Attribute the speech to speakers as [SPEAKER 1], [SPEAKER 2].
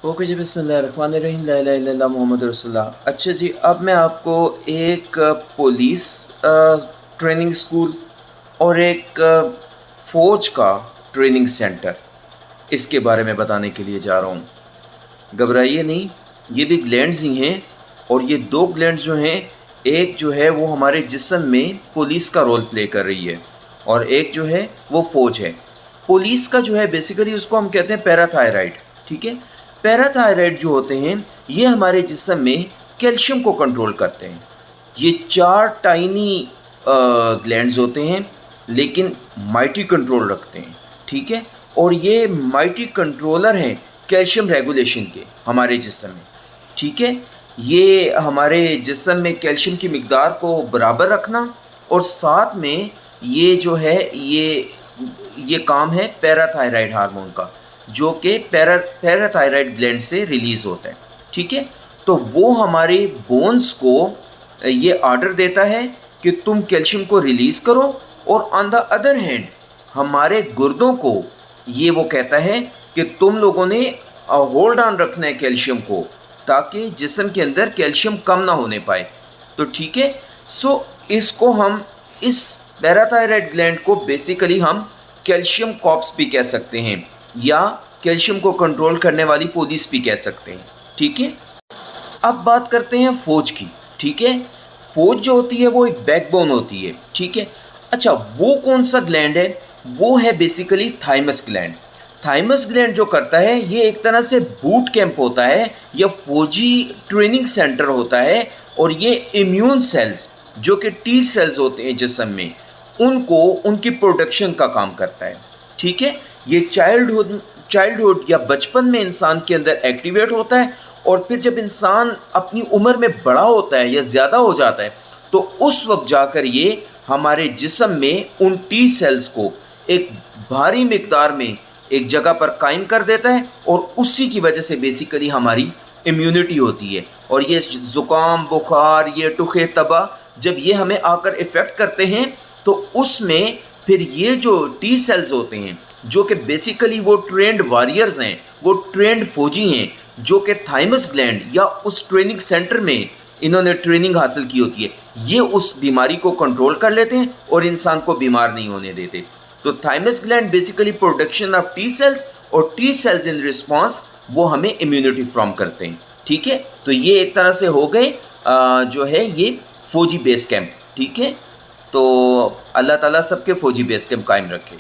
[SPEAKER 1] Okay जी, बिस्मिल्लाहिर्रहमानिर्रहीम, ला इलाहा इल्लल्लाह मुहम्मद रसूलुल्लाह। अच्छा जी, अब मैं आपको एक पुलिस ट्रेनिंग स्कूल और एक फ़ौज का ट्रेनिंग सेंटर इसके बारे में बताने के लिए जा रहा हूँ। घबराइए नहीं, ये भी ग्लैंड्स ही हैं और ये दो ग्लैंड्स जो हैं, एक जो है वो हमारे जिस्म में पुलिस का रोल प्ले कर रही है और एक जो है वो फ़ौज है। पुलिस का जो है बेसिकली उसको हम कहते हैं पैराथायराइड, ठीक है। पैराथायराइड जो होते हैं ये हमारे जिस्म में कैल्शियम को कंट्रोल करते हैं। ये चार टाइनी ग्लैंड्स होते हैं लेकिन माइटी कंट्रोल रखते हैं, ठीक है। और ये माइटी कंट्रोलर हैं कैल्शियम रेगुलेशन के हमारे जिस्म में, ठीक है। ये हमारे जिस्म में कैल्शियम की मिकदार को बराबर रखना और साथ में ये जो है ये काम है पैराथायराइड हार्मोन का, जो कि पैराथायराइड ग्लैंड से रिलीज़ होता है, ठीक है। तो वो हमारे बोन्स को ये आर्डर देता है कि तुम कैल्शियम को रिलीज़ करो, और ऑन द अदर हैंड हमारे गुर्दों को ये वो कहता है कि तुम लोगों ने होल्ड ऑन रखना है कैल्शियम को, ताकि जिस्म के अंदर कैल्शियम कम ना होने पाए। तो ठीक है, सो इसको हम इस पैराथायराइड ग्लैंड को बेसिकली हम कैल्शियम कॉर्प्स भी कह सकते हैं या कैल्शियम को कंट्रोल करने वाली पुलिस भी कह सकते हैं, ठीक है। अब बात करते हैं फ़ौज की, ठीक है। फ़ौज जो होती है वो एक बैकबोन होती है, ठीक है। अच्छा, वो कौन सा ग्लैंड है? वो है basically thymus gland. Thymus gland जो करता है ये एक तरह से बूट कैंप होता है या फौजी ट्रेनिंग सेंटर होता है, और ये इम्यून सेल्स जो कि टी सेल्स होते हैं जिस्म में, उनको उनकी प्रोडक्शन का काम करता है, ठीक है। ये चाइल्डहुड या बचपन में इंसान के अंदर एक्टिवेट होता है, और फिर जब इंसान अपनी उम्र में बड़ा होता है या ज़्यादा हो जाता है तो उस वक्त जाकर ये हमारे जिस्म में उन टी सेल्स को एक भारी मिकदार में एक जगह पर कायम कर देता है, और उसी की वजह से बेसिकली हमारी इम्यूनिटी होती है। और ये ज़ुकाम, बुखार, ये टुखे तबा जब ये हमें आकर इफ़ेक्ट करते हैं तो उसमें फिर ये जो टी सेल्स होते हैं जो कि बेसिकली वो ट्रेंड वॉरियर्स हैं, वो ट्रेंड फौजी हैं, जो कि थाइमस ग्लैंड या उस ट्रेनिंग सेंटर में इन्होंने ट्रेनिंग हासिल की होती है, ये उस बीमारी को कंट्रोल कर लेते हैं और इंसान को बीमार नहीं होने देते। तो thymus gland basically production of T cells, और टी सेल्स इन रिस्पॉन्स वो हमें इम्यूनिटी फॉर्म करते हैं, ठीक है। तो ये एक तरह से हो गए जो है ये फौजी बेस कैंप, ठीक है। तो अल्लाह ताला सबके फौजी बेस कैंप कायम रखे।